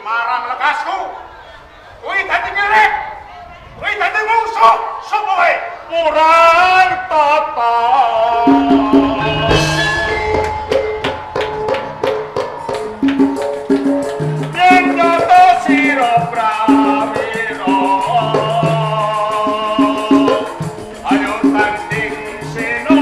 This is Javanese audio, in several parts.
Marang lekasku, kuwi dadi ngelek, kuwi dadi musuh. kurang tata yen nyoto sira prawira ayo tanding seno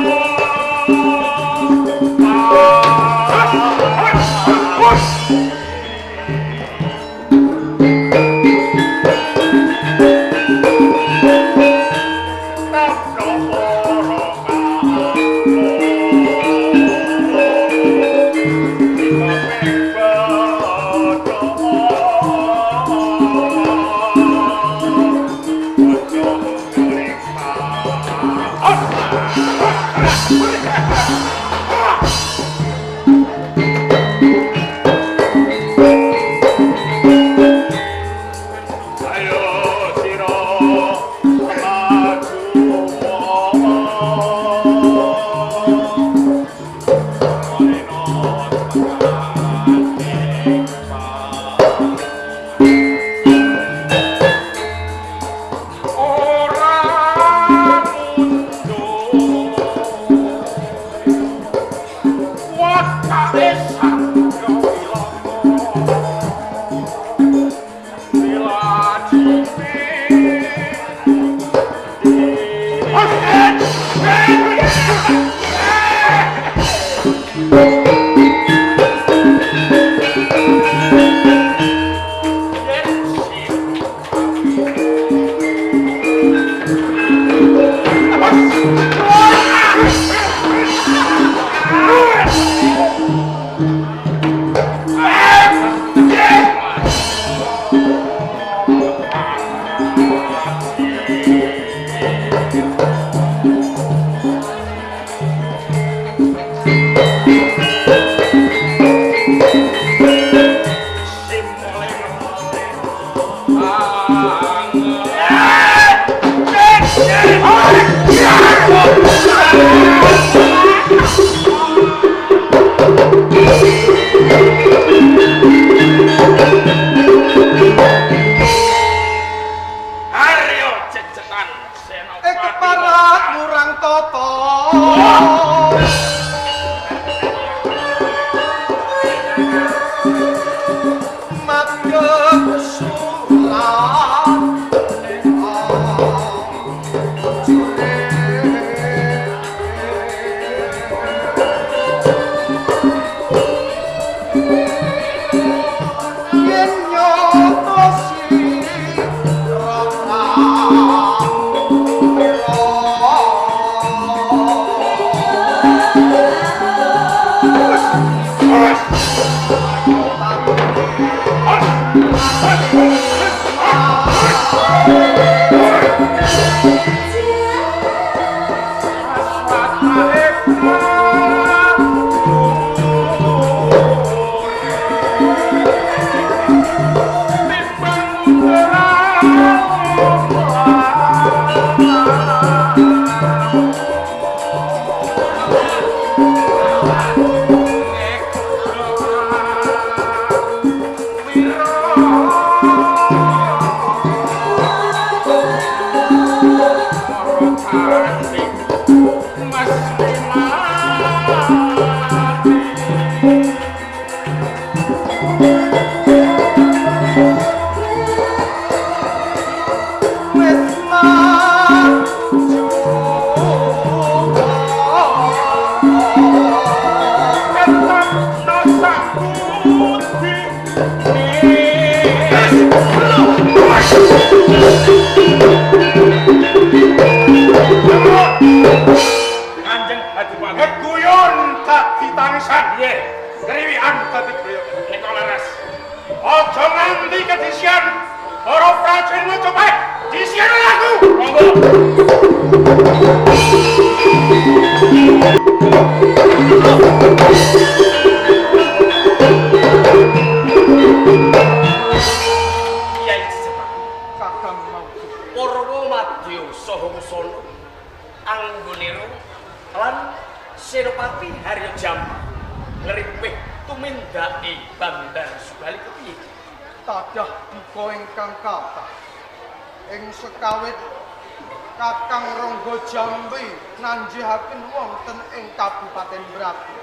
Kakang Ronggo Jambi nanjihaken wonten ing Kabupaten Merapi.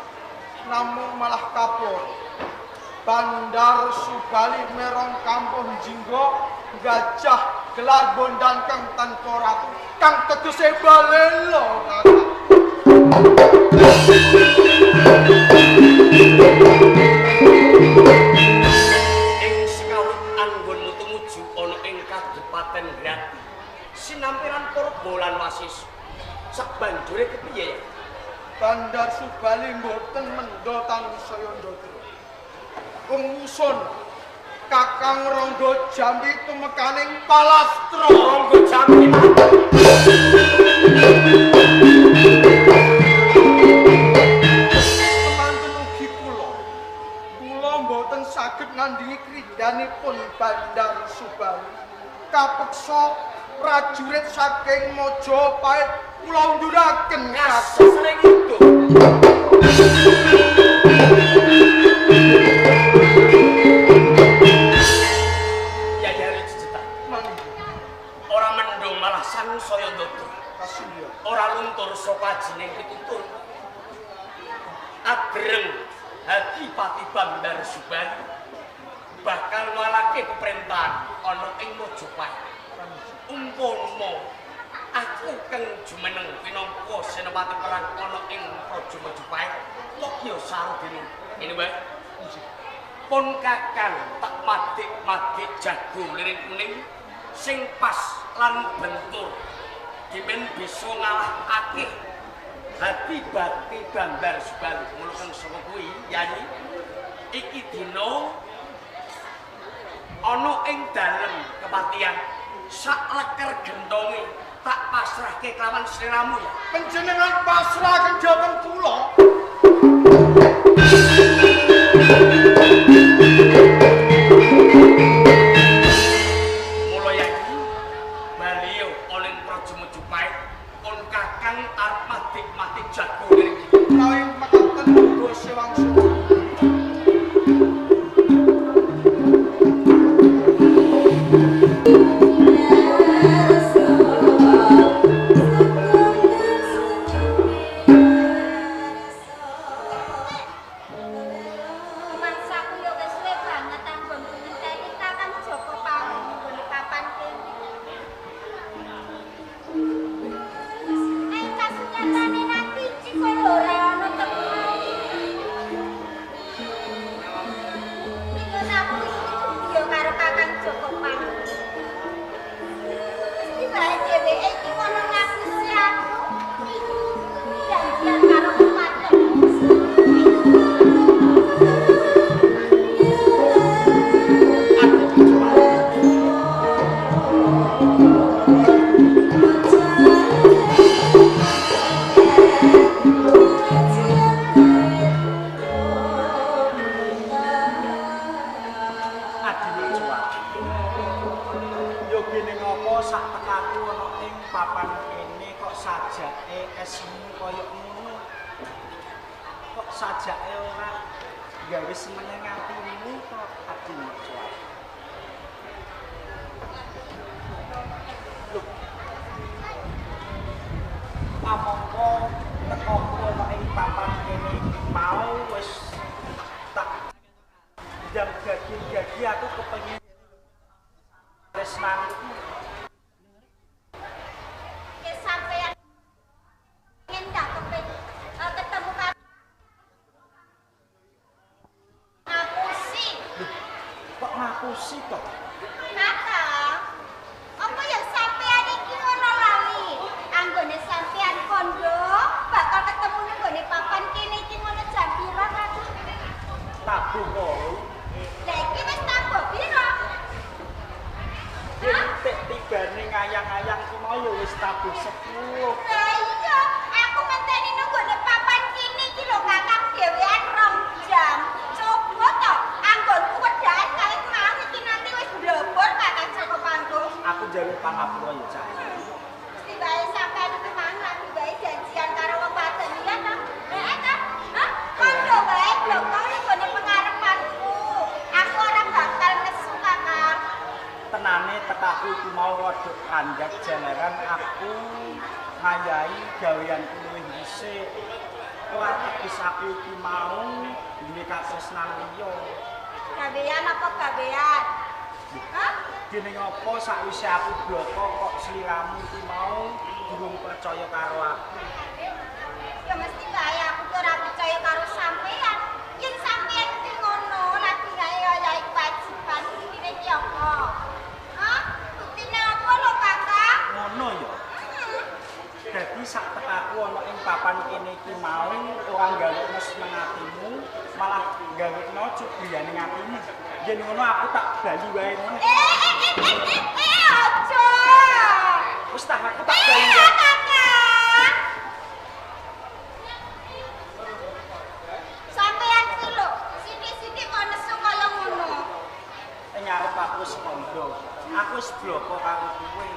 Namung malah kapur. Bandar Subali merong kampung Jinggo gajah gelar bondan kang tanpa ratu kang tegese balelo kakang. Ing sekawit anggonmu tumuju ana ing Kabupaten Grati. Sinampiran Purba lan Wasis. Sabanjure kepiye? Bandar Subali mboten mendho tansaya ndodro. Pengusun Kakang Ronggo Jambi tumekaning Palastro. Ronggo Jambi. Semanten ugi kula mboten saged nandhingi kridanipun Bandar Subali. Kapeksa prajurit saking Majapahit kula unduraken Kasus ning itu. Ya dari cetak. Ora mendung malah sansaya ndodo. Kasiya. Ora luntur saka ajining pitutur. Agreng hati Pati Bandar Subali bakal ngalake pemerintahan ana ing Majapahit. Umpama aku kang jumeneng pinangka senopati perang ana ing Praja Majapahit kok ya sarudene ngene wae. Pun kakang tak madik-madik jago liring kuning sing pas lan bentur dimen bisa ngalahake hati Pati Bandar Subali. Mula kang saka kuwi yani iki dina ana ing dalem kepatihan sak leker gendonge tak pasrahke kelawan sliramu ya. Panjenengan pasrahaken dhateng kula. Mula yaki baliyo ana ing Praja Majapahit pun kakang arep madik-madik jago ning Menawi mekaten monggo sewangsul. aku ngayahi gaweanku luwih dhisik. Ora teges aku iki mau duwe katresnan liya. Gawean apa gawean? Hah? Dene ngopo sakwise aku bloko kok sliramu iki mau durung percaya karo aku. Ya mesti bae aku ki ora percaya karo sampean. Yen sampean iki ngono lagi ngayahi kewajiban kene iki apa? Hah? Buktine apa lho, Kakak? Ngono ya. Dadi sak tekaku ana ing papan kene iki mau ora gawekno seneng atimu, malah gawekno cubriyane atimu. Yen ngono aku tak bali wae ngono. Aja. Wis tak aku tak bali wae. Kakak. Sampean iki lho, sithik-sithik kok nesu kaya ngono. Ing ngarep aku wis kandha. Aku wis bloko karo kowe.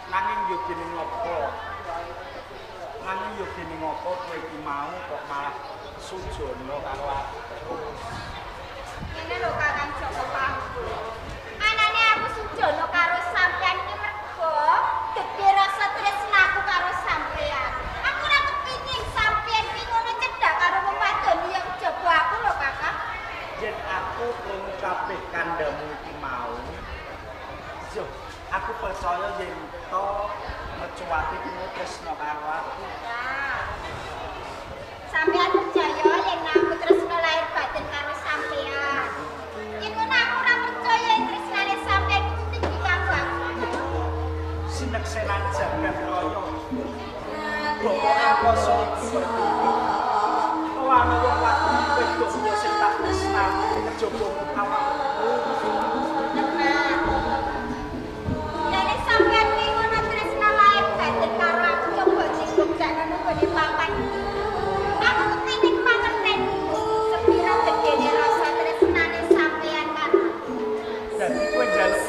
Nanging yo dene ngopo? Nanging yo dene ngopo kowe iki mau kok malah sujono karo aku. Ngene lho Kakang Joko Pangku. Anane aku sujono karo sampean iki mergo gedhe rasa tresnaku karo sampean. Aku ora kepengin sampean iki ngono cedhak karo wong wadon liya kejaba aku lho Kakang. Yen aku krungu kabeh kandhamu iki mau. Yo, aku percaya yen to mecuwati kuwi tresno karo aku. Nah. Sampean percaya yen aku tresno lahir batin karo sampean. Yen ngono aku ora percaya yen tresnane sampean iku tinggi kanggo aku. Sineksenan jagat raya. Pokoke koso iki berdua. Lan wong wadon wedok yo sing tak tresnani kejaba awakku. Dene sampean iki ngono tresno lahir batin karo aku coba dibukteni nang gone papan. Aku kepengin pangerten sepira gedene rasa tresnane sampean karo aku. Dadi kowe njaluk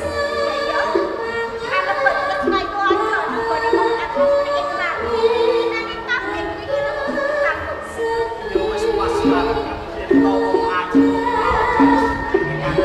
Ya, kalau betul iku aja nang gone wong aku pengen mati. Nang kabeh iki lho kanggo yo wis puas banget yen to wong ayu mau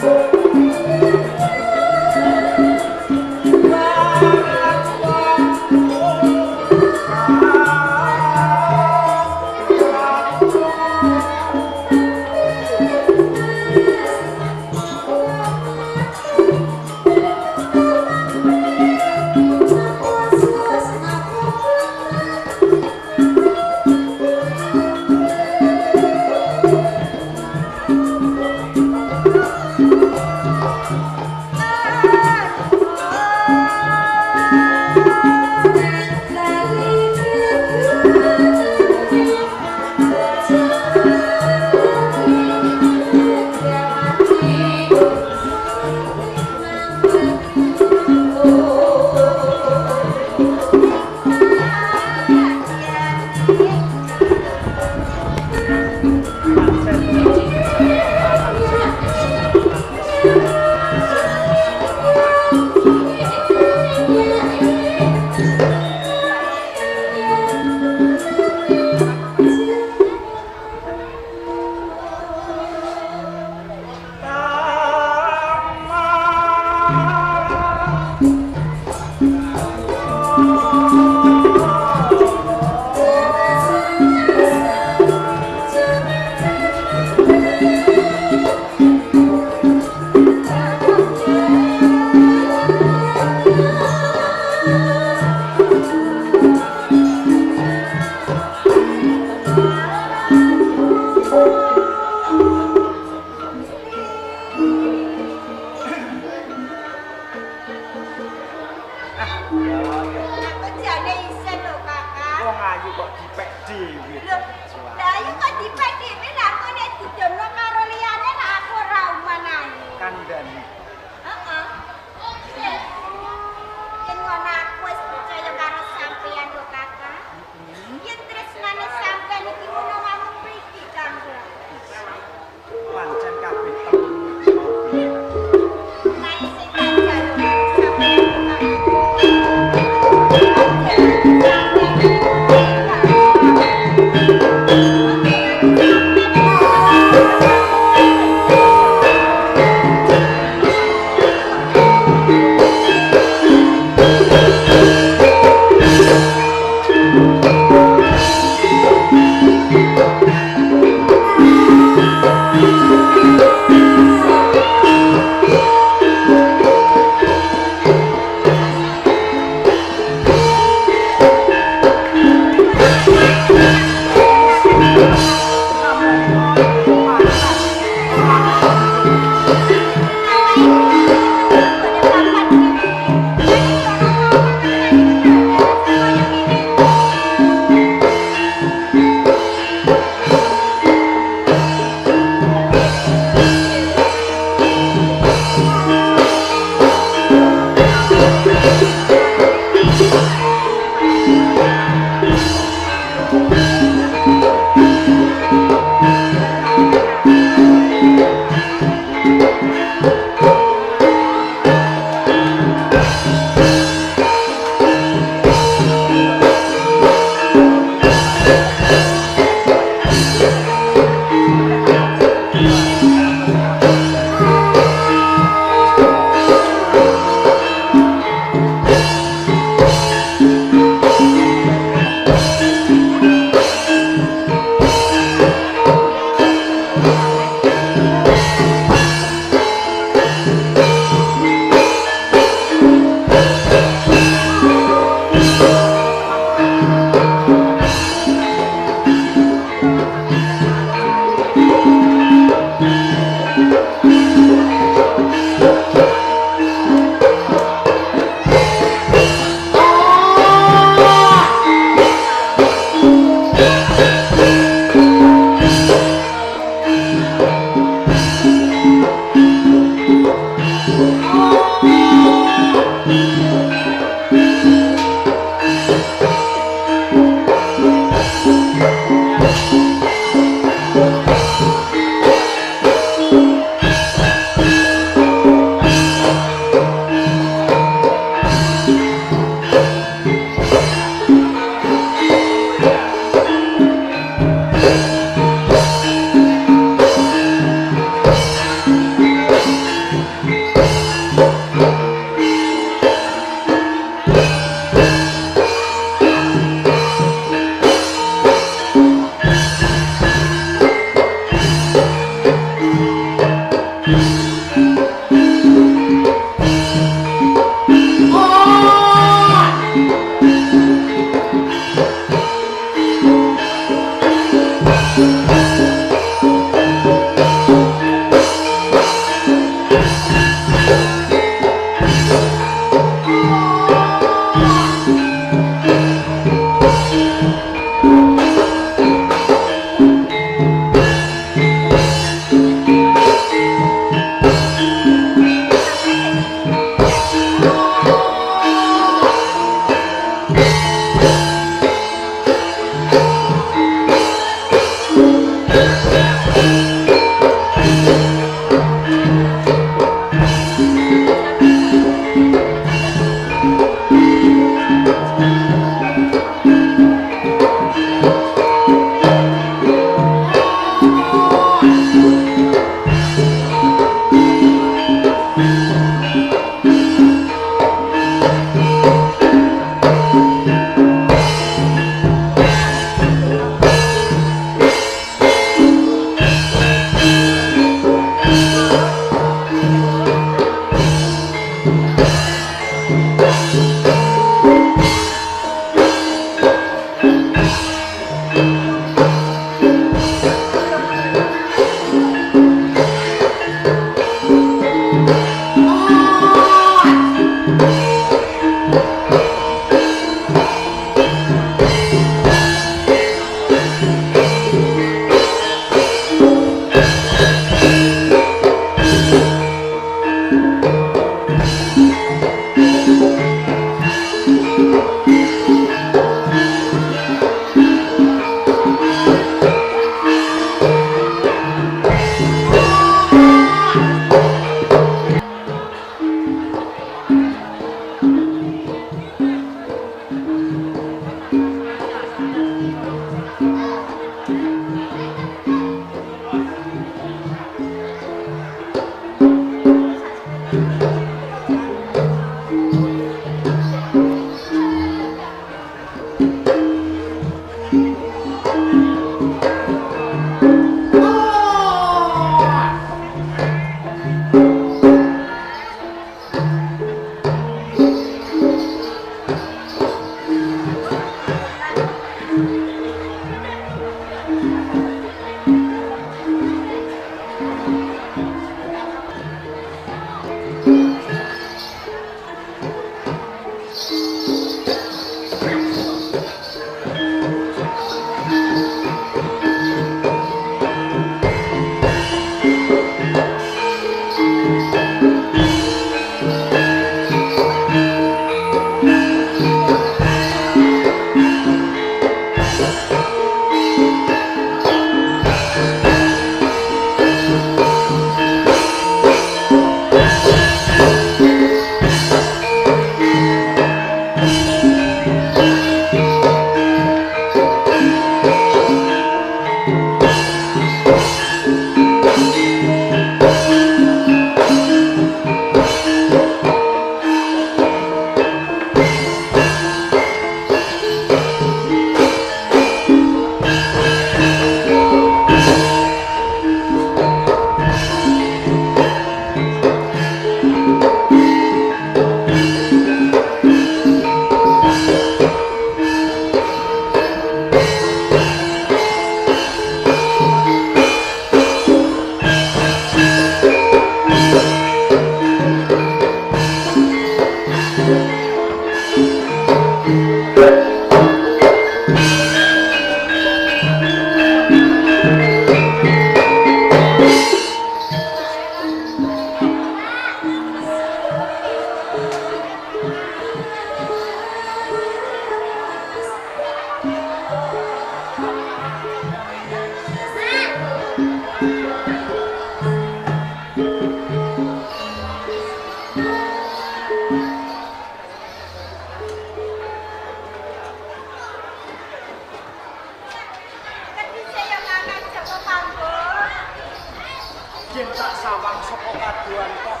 yen tak sawang saka kaduan kok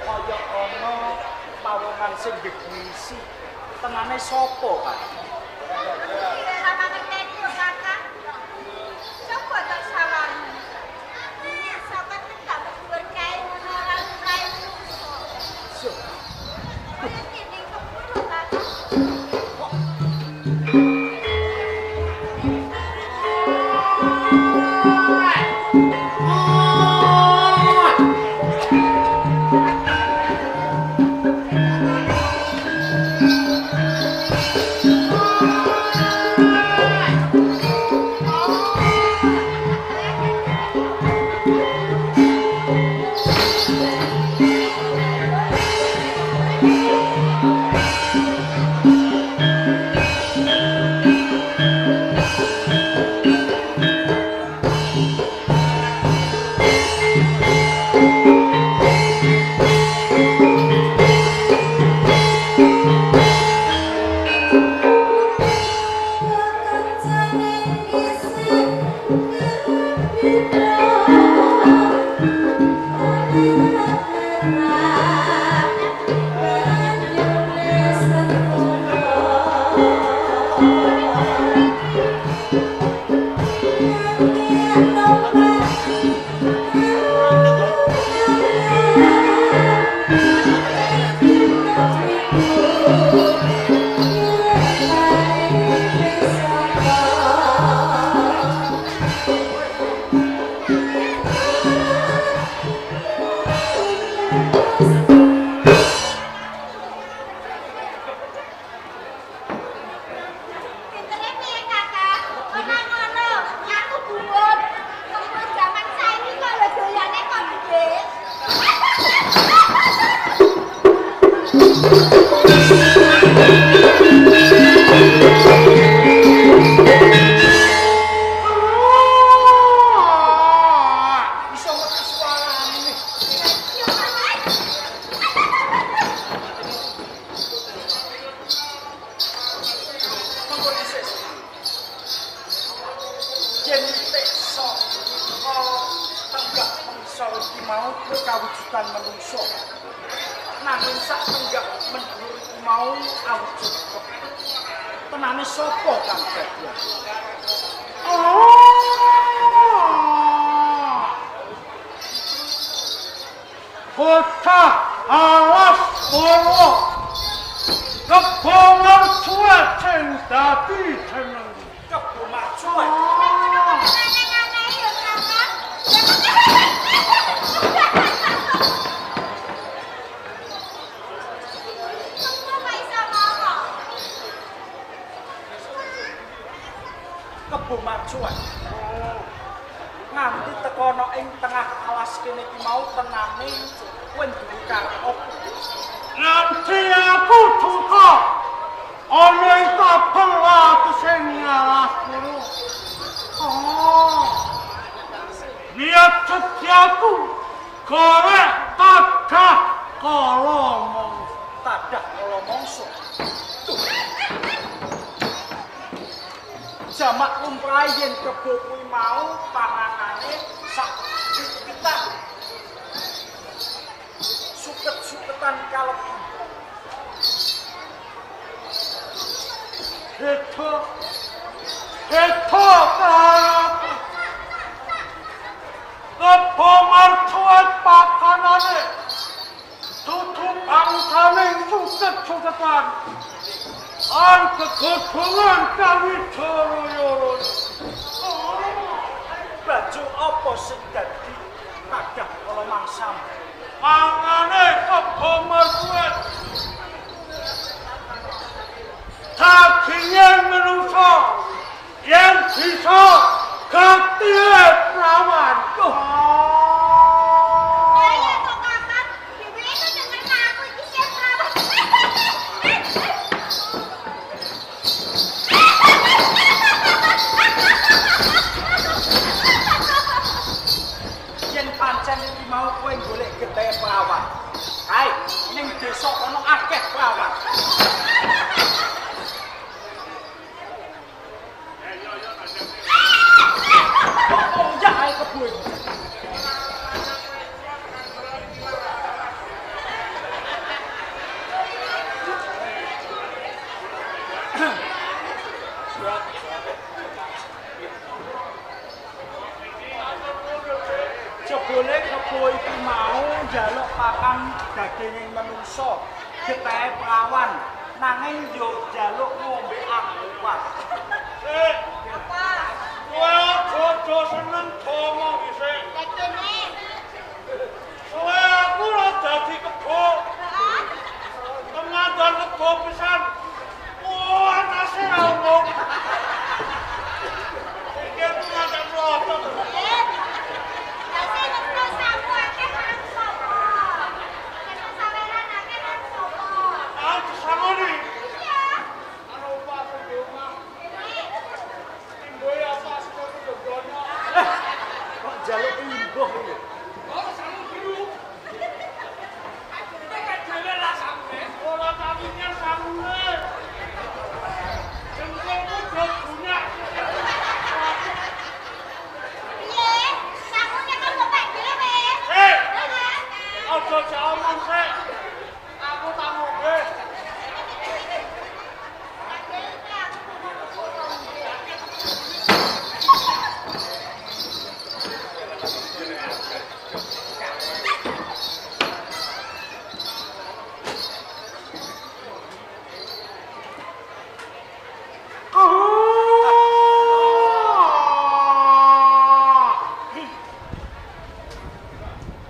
kaya ana pawongan sing gegisi. Tenane sapa, Pak? Sama ngerteni yo, Kakak. Coba tak sawang. Saka tak dhuwur kae ngono ora mulai musuh. Kaya kene kepuro, Kakak. Oh!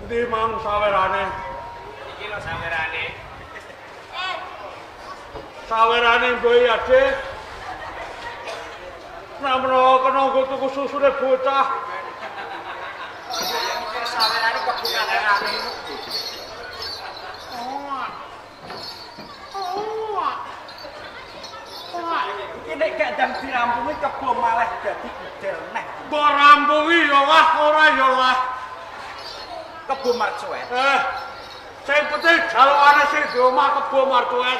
Ndi mang sawerane? Iki lho sawerane. Sawerane mbok ade. Namro kena nggo tuku susune bocah. Iki sawerane kok bukanane. Iki nek gak ndang dirampungi kebo malah dadi budel neh. Mbok rampungi ya wah ora ya wah. Kebo marcuet. Sing penting jalukane sing di omah kebo marcuet.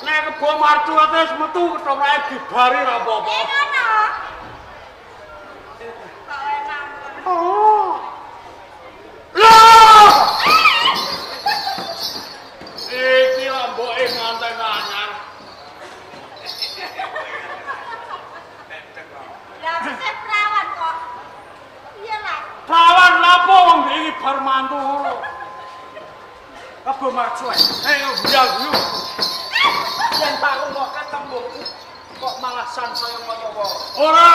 Nek kebo marcuet wis metu ketoke dibari ra apa-apa. Ngono. Kok enak. Oh. Lah! Iki lho mboke nganteng anyar. Lah wis perawan kok. Iya lah. Perawan lapo wong iki bar mantu ngono. Kebo marcuet. Biang-biang. Yen tak rungokke tembungku kok malah sansaya kaya wae. Ora.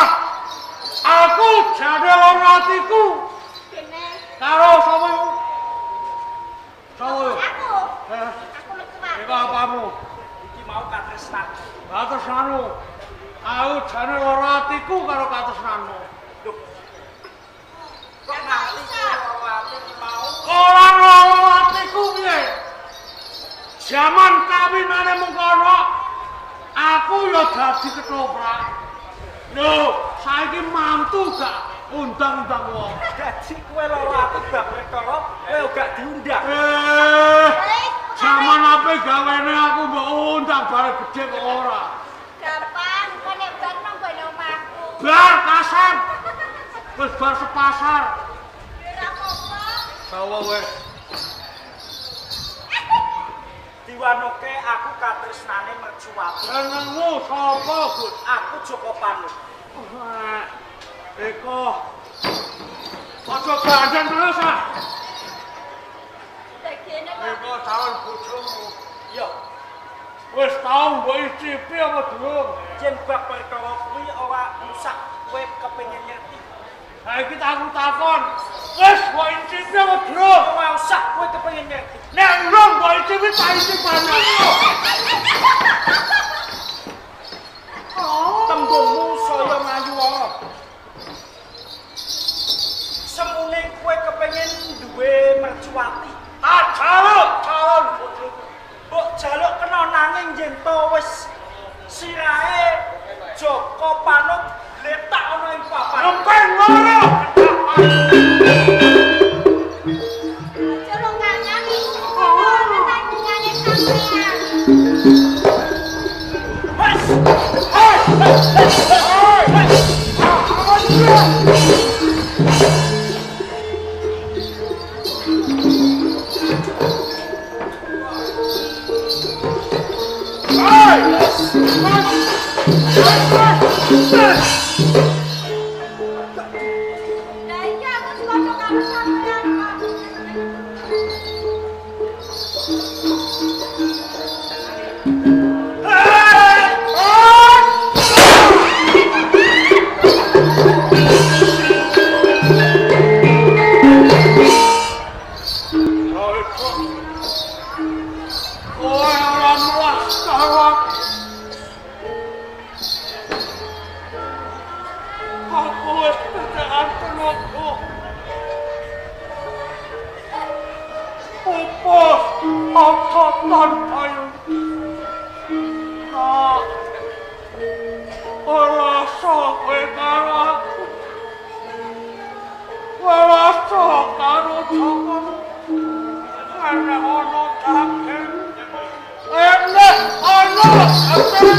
Aku jane ora atiku. Kene. Karo sapa iku? Sapa? Aku. Eh, Aku lukuan. iku apamu? Iki mau katresnan. Katresnanmu. Aku jane ora atiku karo katresnanmu. Lho. Kok nganti ora mau Ora ora atiku piye? Zaman kawinane mengkono aku ya dadi ketoprak. Lho, saiki mantu gak undang-undang wong. dadi kowe lara ati bab perkara kowe gak diundang. Zaman ape gawene aku mbok undang bareng gedhe kok ora. Gampang, kok nek bar nang nggon omahku. Bar kasar. Wis bar sepasar. Ora apa-apa. Sawo wis. Diwanoke aku katresnane mercuati. Jenengmu sapa, Gus? Aku Joko Panu. Eko. Aja gandeng terus ah. Dagene kok. Eko calon bojomu. Yo, Wis tau mbok icipi apa durung? yen bab perkara kuwi ora rusak kowe kepengin ngerti. Saiki aku takon. Wis mbok icipi apa durung? Ora usah kowe kepengin ngerti. Nek urung mbok icipi tak icipi ana. Tembungmu saya ngayu ana. Semune kowe kepengin duwe mercuati. Tak calon bojomu. Mbok jaluk kena nanging yen to wis sirahe Joko Panut letak ana ing papan. Empeng ngono. Aja lo kangen iku. Ora tandingane sampean. Wes. Lah iki aku sekono karo sampean kok. Ora sok karo aku. Ora sok karo jokomu. Ana ono kabeh. Ana ono kabeh.